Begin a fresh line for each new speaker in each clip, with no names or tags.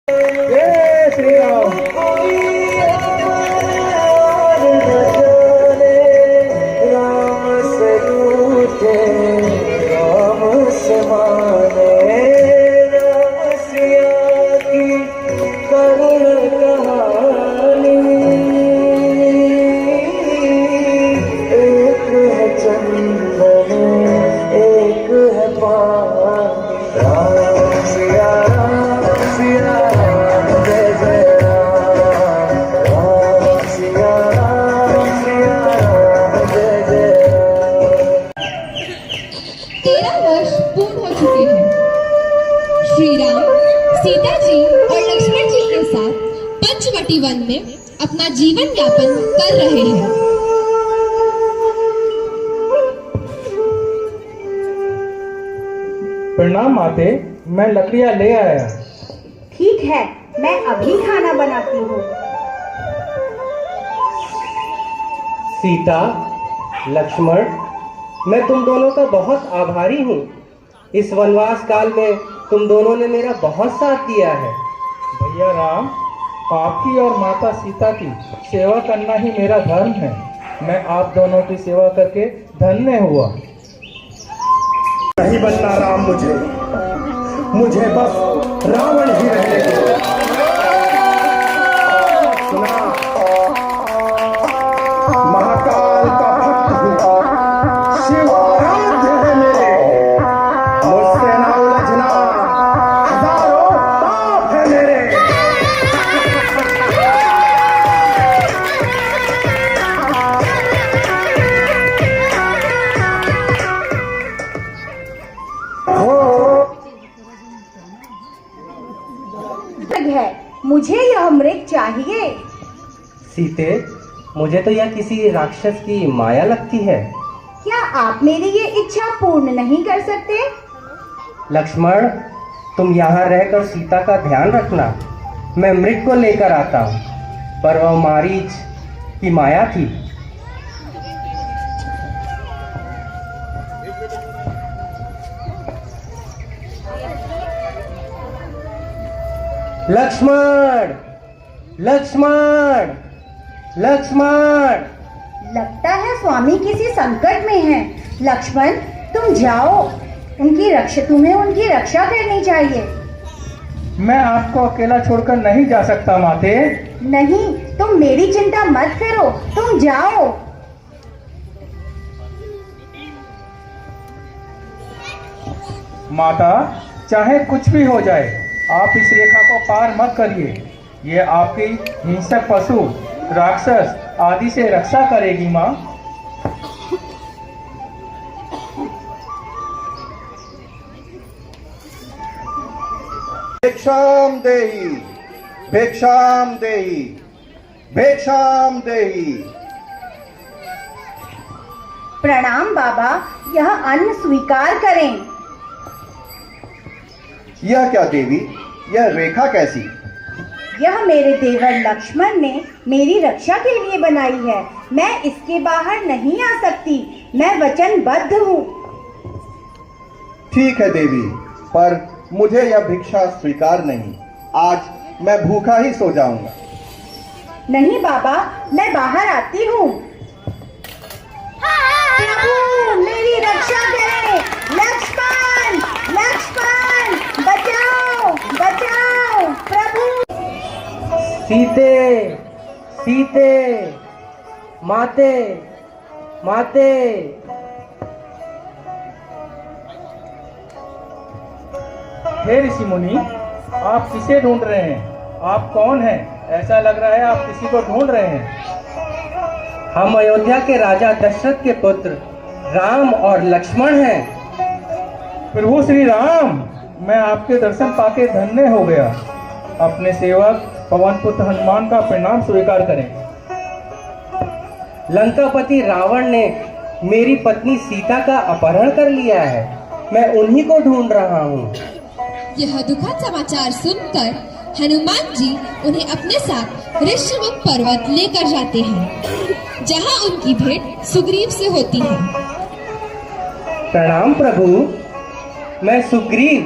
जय श्री राम। राम से रूठे राम से माने, राम सिया की करुण कहानी। एक है चंदन एक है पानी, राम सिया जय जय राम, राम सिया जय जय राम।
13 वर्ष पूर्ण हो चुके हैं। श्री राम सीता जी और लक्ष्मण जी के साथ पंचवटी वन में अपना जीवन यापन कर रहे हैं।
प्रणाम माते, मैं लकड़ियाँ ले आया।
ठीक है, मैं अभी खाना बनाती हूँ।
सीता, लक्ष्मण, मैं तुम दोनों का बहुत आभारी हूँ। इस वनवास काल में तुम दोनों ने मेरा बहुत साथ दिया है।
भैया राम, आपकी और माता सीता की सेवा करना ही मेरा धर्म है। मैं आप दोनों की सेवा करके धन्य हुआ।
नहीं बनना राम मुझे बस रावण ही रहने दो। सुना, महाकाल का भक्त हूँ, शिव आराध्य है मेरे, मुझसे ना उलझना, हजारों पाप है मेरे।
है, मुझे यह मृग चाहिए।
सीते, मुझे तो यह किसी राक्षस की माया लगती है।
क्या आप मेरी ये इच्छा पूर्ण नहीं कर सकते?
लक्ष्मण, तुम यहाँ रहकर सीता का ध्यान रखना। मैं मृग को लेकर आता हूँ, पर वह मारीच की माया थी। लक्ष्मण, लक्ष्मण, लक्ष्मण।
लगता है स्वामी किसी संकट में हैं। लक्ष्मण, तुम जाओ, तुम्हें उनकी रक्षा करनी चाहिए।
मैं आपको अकेला छोड़कर नहीं जा सकता माते।
नहीं, तुम मेरी चिंता मत करो, तुम जाओ।
माता, चाहे कुछ भी हो जाए, आप इस रेखा को पार मत करिए। ये आपकी हिंसक पशु, राक्षस आदि से रक्षा करेगी माँ।
भिक्षाम देहि, भिक्षाम देहि, भिक्षाम देहि।
प्रणाम बाबा, यह अन्न स्वीकार करें।
यह क्या देवी, यह रेखा कैसी?
यह मेरे देवर लक्ष्मण ने मेरी रक्षा के लिए बनाई है। मैं इसके बाहर नहीं आ सकती, मैं वचनबद्ध हूँ।
ठीक है देवी, पर मुझे यह भिक्षा स्वीकार नहीं। आज मैं भूखा ही सो जाऊंगा।
नहीं बाबा, मैं बाहर आती हूँ। प्रभु, मेरी रक्षा करें। लक्ष्मण, लक्ष्मण, बचाओ, बचाओ, प्रभु।
सीते, सीते, माते, माते।
हे ऋषि मुनि, आप किसे ढूंढ रहे हैं? आप कौन हैं? ऐसा लग रहा है आप किसी को ढूंढ रहे हैं।
हम अयोध्या के राजा दशरथ के पुत्र राम और लक्ष्मण हैं।
प्रभु श्री राम, मैं आपके दर्शन पाके धन्य हो गया। अपने सेवक पवन पुत्र हनुमान का प्रणाम स्वीकार करें।
लंकापति रावण ने मेरी पत्नी सीता का अपहरण कर लिया है। मैं उन्हीं को ढूंढ रहा हूँ।
यह दुखद समाचार सुनकर हनुमान जी उन्हें अपने साथ ऋषिमुख पर्वत लेकर जाते हैं, जहाँ उनकी भेंट सुग्रीव से होती है।
प्रणाम प्रभु, मैं सुग्रीव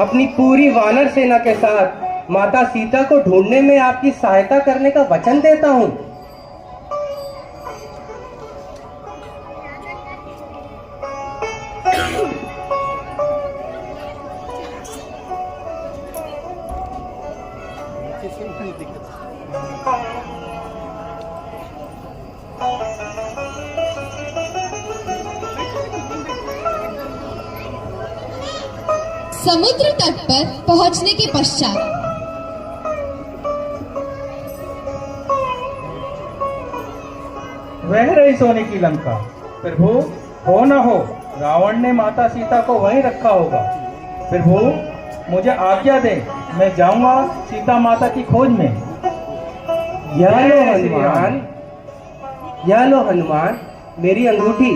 अपनी पूरी वानर सेना के साथ माता सीता को ढूंढने में आपकी सहायता करने का वचन देता हूँ।
समुद्र तट पर पहुंचने के पश्चात
वह रही सोने की लंका। प्रभु, हो न हो रावण ने माता सीता को वहीं रखा होगा। प्रभु, मुझे आज्ञा दे, मैं जाऊंगा सीता माता की खोज में।
यह लो हनुमान, यह लो हनुमान मेरी अंगूठी।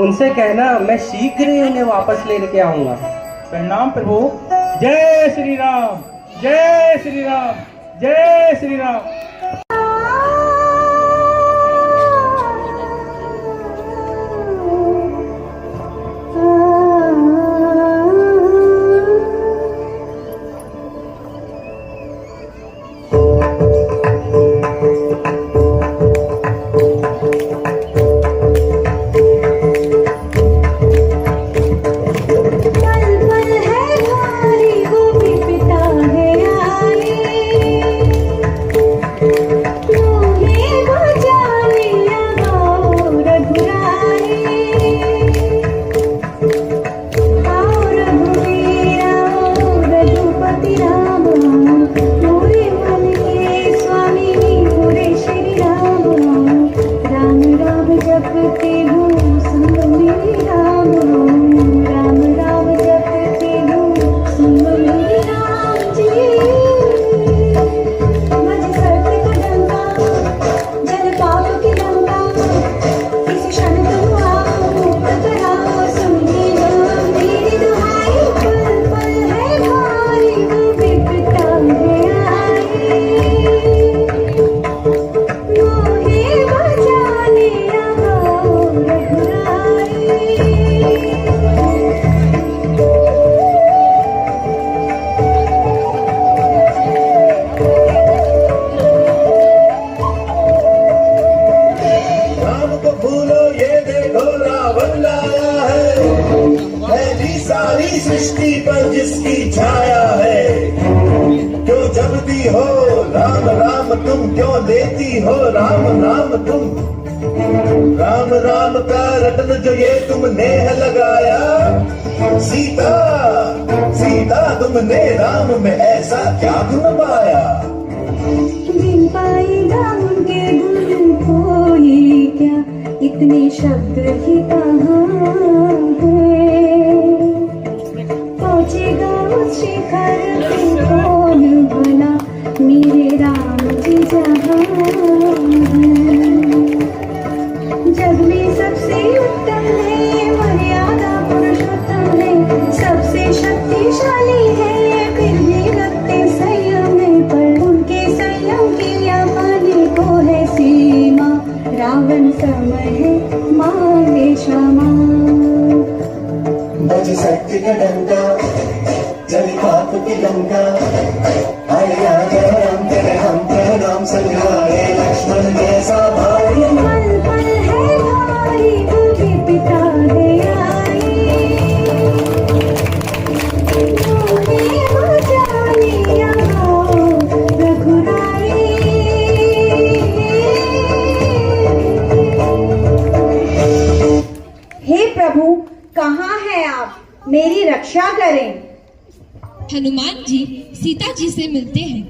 उनसे कहना मैं शीघ्र ही उन्हें वापस लेके आऊंगा।
प्रणाम प्रभु। जय श्री राम, जय श्री राम, जय श्री राम।
सृष्टि पर जिसकी छाया है, क्यों जपती हो राम राम तुम, क्यों लेती हो राम राम तुम। राम राम का रटन जो ये तुम नेह लगाया, सीता सीता तुमने राम में ऐसा क्या गुण पाया।
बिन पाएगा उनके गुण कोई क्या, इतने शब्द ही कहाँ है। पहुँचेगा उस शिखर पे कौन भला, मेरे राम जी जहाँ है। जग में सबसे उत्तम है, मर्यादा पुरुषोत्तम है, सबसे शक्तिशाली है, फिर भी रखते संयम है, पर उनके संयम की पाने को है सीमा। रावण समय है मांगे क्षमा।
बज सत्य का डंका, चल पाप की लंका, आए आगे राम तेरे हम तेरे नाम संगाए, लक्ष्मण जैसा भाई।
पल पल है भारी, वो भी पिता है आई, तूने बचा लिया रघुराई।
हे प्रभु, कहाँ हैं आप? मेरी रक्षा करें।
हनुमान जी सीता जी से मिलते हैं।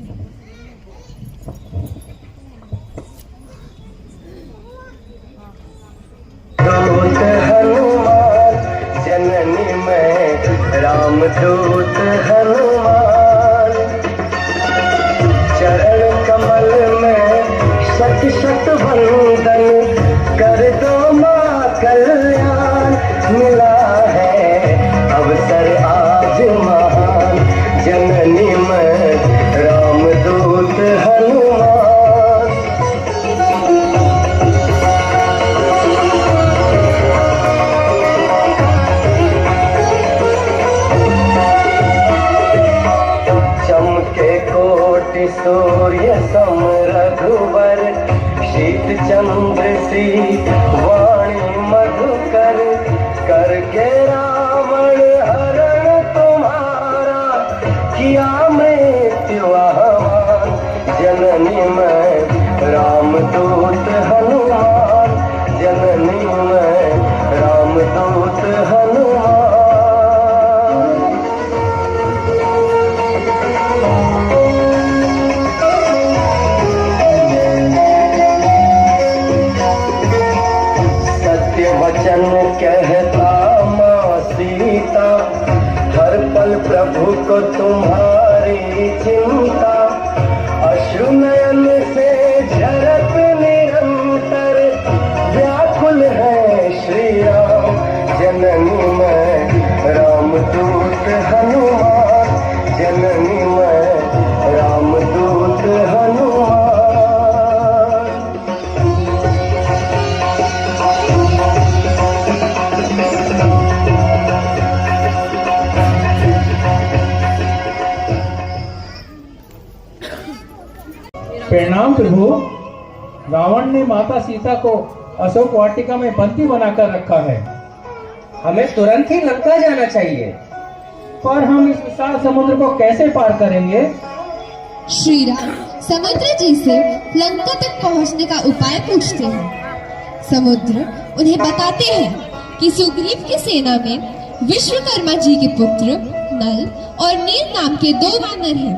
दूत हनुमान जननी में, राम दूत हनुमान, चरण कमल में शत शत वंदन, कर दो माँ कल्याण। मिला है अवसर आज महान, जननी में राम दूत हनुमान। चमके को कोटि सूर्य सम रघुबर, शीत चंद्र सी वाणी मधुकर, करके रावण हरण तुम्हारा, किया मृत्यु आह्वान। जननी मैं रामदूत हनुमान, जननी मैं रामदूत हनुमान। वचन कहता माँ सीता, हर पल प्रभु को तुम्हारी चिंता, अश्रु नयन से झरत निरंतर, व्याकुल है श्री राम। जननी मैं रामदूत हनुमान, जननी मैं रामदूत हनुमान।
प्रणाम प्रभु। रावण ने माता सीता को अशोक वाटिका में बंदी बनाकर रखा है।
हमें तुरंत ही लंका जाना चाहिए।
पर हम इस विशाल समुद्र को कैसे पार करेंगे?
श्री राम समुद्र जी से लंका तक पहुंचने का उपाय पूछते हैं। समुद्र उन्हें बताते हैं कि सुग्रीव की सेना में विश्वकर्मा जी के पुत्र नल और नील नाम के 2 वानर हैं,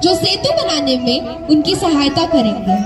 जो सेतु बनाने में उनकी सहायता करेंगे।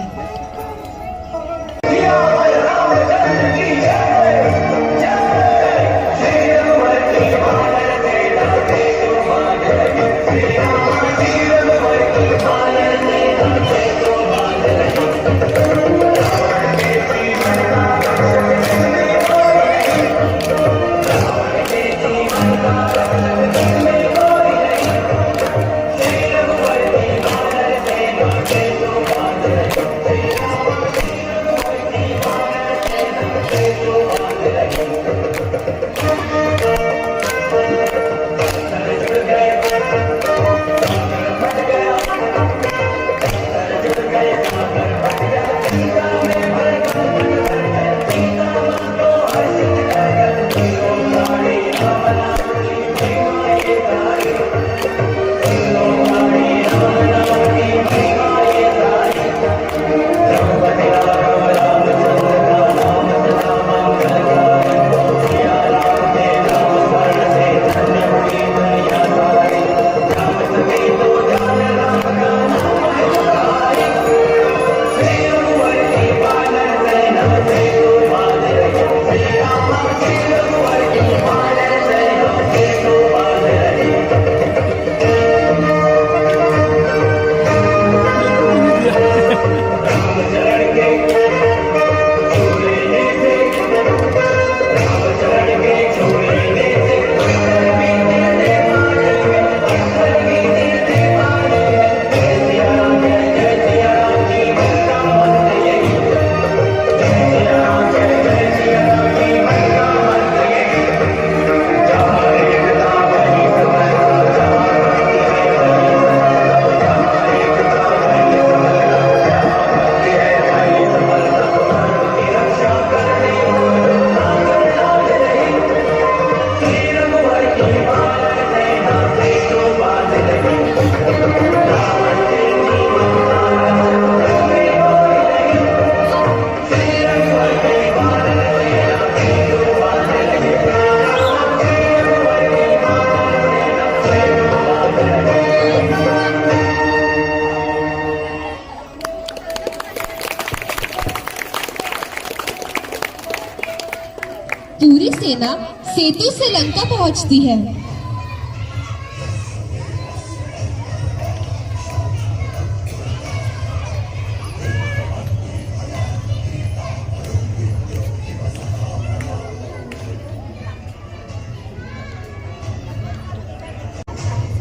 पूरी सेना सेतु से लंका पहुंचती है।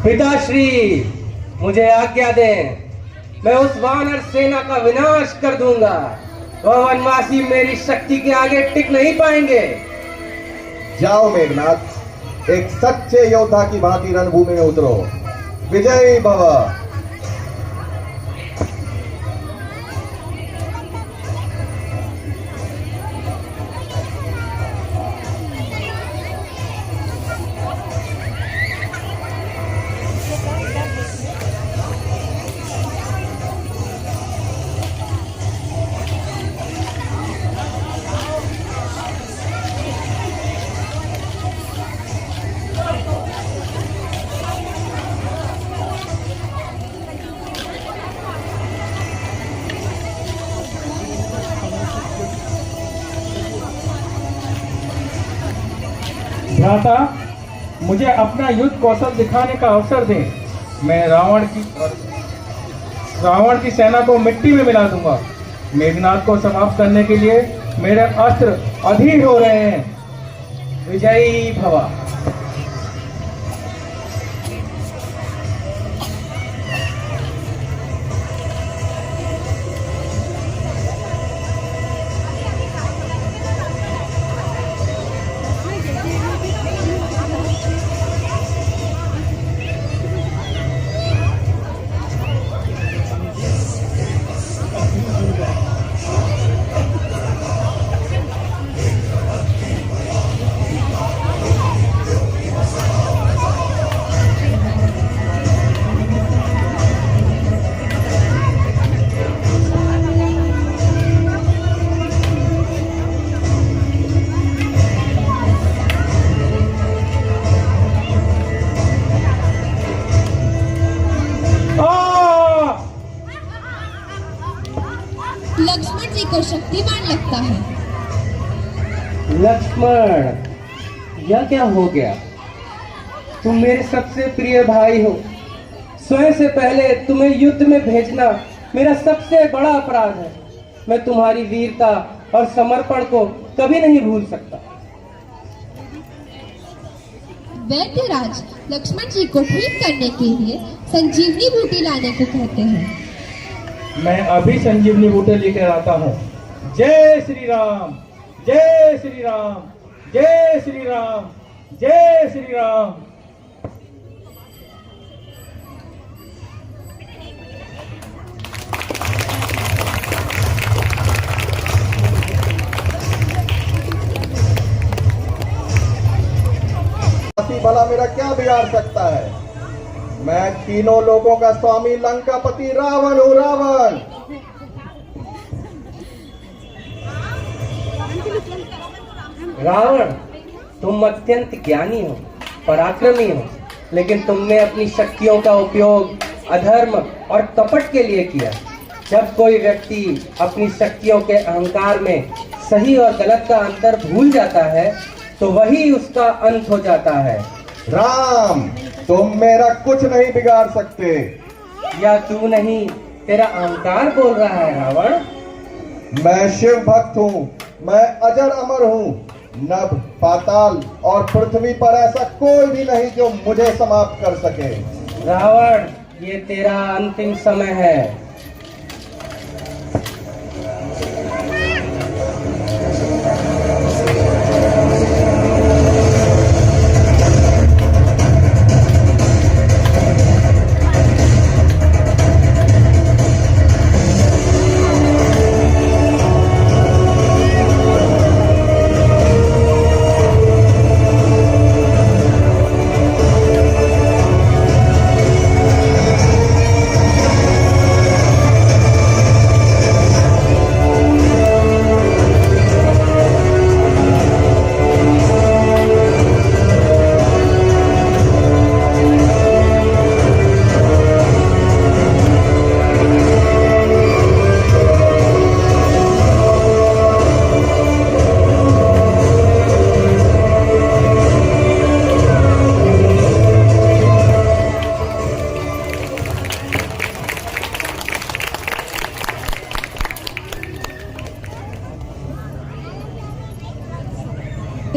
पिताश्री, मुझे आज्ञा दें, मैं उस वानर सेना का विनाश कर दूंगा। वह वनवासी मेरी शक्ति के आगे टिक नहीं पाएंगे।
जाओ मेघनाथ, एक सच्चे योद्धा की भांति रणभूमि में उतरो। विजयी भव।
भ्राता, मुझे अपना युद्ध कौशल दिखाने का अवसर दें। मैं रावण की सेना को मिट्टी में मिला दूंगा। मेघनाथ को समाप्त करने के लिए मेरे अस्त्र अधीर हो रहे हैं। विजयी भवा।
लक्ष्मण जी को शक्तिमान लगता है।
लक्ष्मण, यह क्या हो गया? तुम मेरे सबसे प्रिय भाई हो। स्वयं से पहले तुम्हें युद्ध में भेजना मेरा सबसे बड़ा अपराध है। मैं तुम्हारी वीरता और समर्पण को कभी नहीं भूल सकता।
वैद्यराज लक्ष्मण जी को ठीक करने के लिए संजीवनी बूटी लाने को कहते हैं।
मैं अभी संजीवनी बूटी लेकर आता हूँ। जय श्री राम, जय श्री राम, जय श्री राम, जय श्री राम।
भला मेरा क्या बिगाड़ सकता है? मैं तीनों लोगों का स्वामी लंकापति रावण हूँ। रावण,
रावण, तुम अत्यंत ज्ञानी हो, पराक्रमी हो, लेकिन तुमने अपनी शक्तियों का उपयोग अधर्म और कपट के लिए किया। जब कोई व्यक्ति अपनी शक्तियों के अहंकार में सही और गलत का अंतर भूल जाता है तो वही उसका अंत हो जाता है।
राम, तुम मेरा कुछ नहीं बिगाड़ सकते।
या तू नहीं, तेरा अहंकार बोल रहा है रावण।
मैं शिव भक्त हूँ, मैं अजर अमर हूँ। नभ, पाताल और पृथ्वी पर ऐसा कोई भी नहीं जो मुझे समाप्त कर सके।
रावण, ये तेरा अंतिम समय है।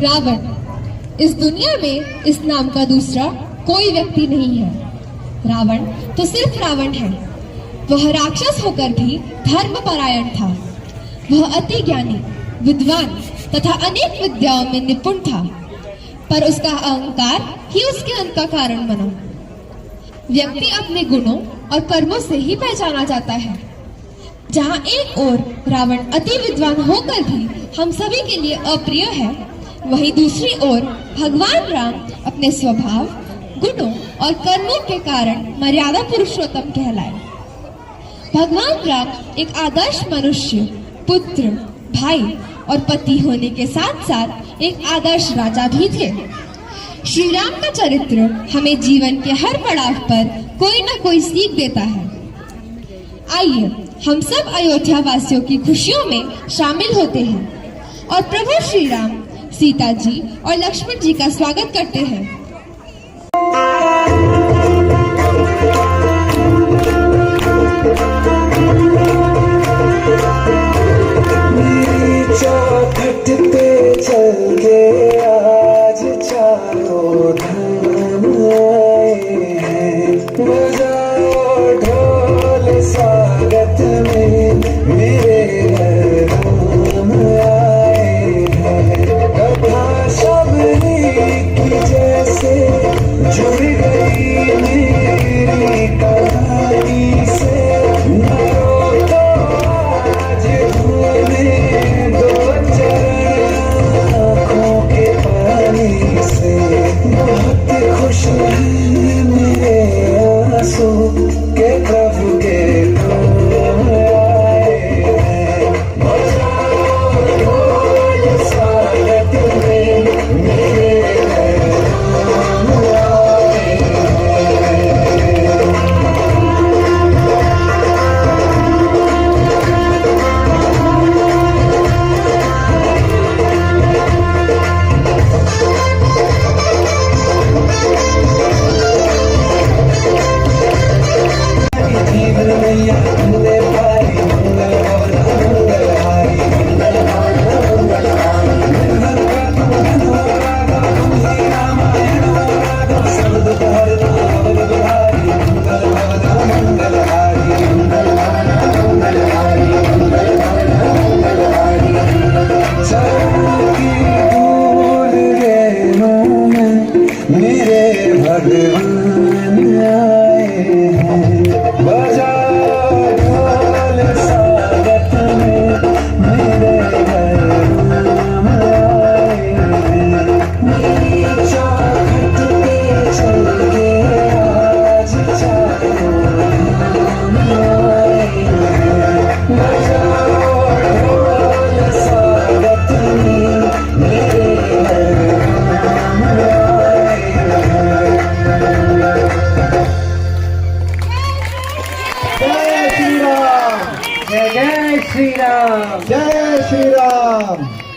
रावण, इस दुनिया में इस नाम का दूसरा कोई व्यक्ति नहीं है। रावण तो सिर्फ रावण है। वह राक्षस होकर भी धर्मपरायण था। वह अति ज्ञानी, विद्वान तथा अनेक विद्याओं में निपुण था, पर उसका अहंकार ही उसके अंत का कारण बना। व्यक्ति अपने गुणों और कर्मों से ही पहचाना जाता है। जहाँ एक ओर रावण अति विद्वान होकर भी हम सभी के लिए अप्रिय है, वहीं दूसरी ओर भगवान राम अपने स्वभाव, गुणों और कर्मों के कारण मर्यादा पुरुषोत्तम कहलाए। भगवान राम एक आदर्श मनुष्य, पुत्र, भाई और पति होने के साथ साथ एक आदर्श राजा भी थे। श्री राम का चरित्र हमें जीवन के हर पड़ाव पर कोई न कोई सीख देता है। आइए हम सब अयोध्या वासियों की खुशियों में शामिल होते हैं और प्रभु श्री राम सीता जी और लक्ष्मण जी का स्वागत करते हैं।
चौखट पे चल के आज चारों धाम आए हैं, बजाओ ढोल स्वागत में मेरे राम आए हैं। कथा शबरी की जैसे जुड़ गई मेरी कहानी से, मरो तो आज घूमे दो चरण आँखों के पानी से। बहुत खुश हैं मेरे आंसू के प्रभु के तुम आए हैं, बजाओ ढोल स्वागत में मेरे राम आए हैं। जीवन मैया तुमने पाई मंगल भवन मंगलहारी, मंगल भवन मंगलहारी। निर्धन का तुम धन हो राघव, तुम ही रामायण हो राघव, सब दुख हरना अवध बिहारी। मंगल भवन मंगलहारी, मंगल भवन मंगलहारी, मंगल भवन मंगलहारी। चरण की धूल रेणु में मेरे भगवान आए हैं, बजाओ ढोल स्वागत में मेरे राम आए हैं। मेरी चौखट पे चल के आज चारों धाम आए हैं, बजाओ ढोल स्वागत में मेरे राम आए हैं।
जय श्री राम,
जय जय श्री राम।
जय श्री राम।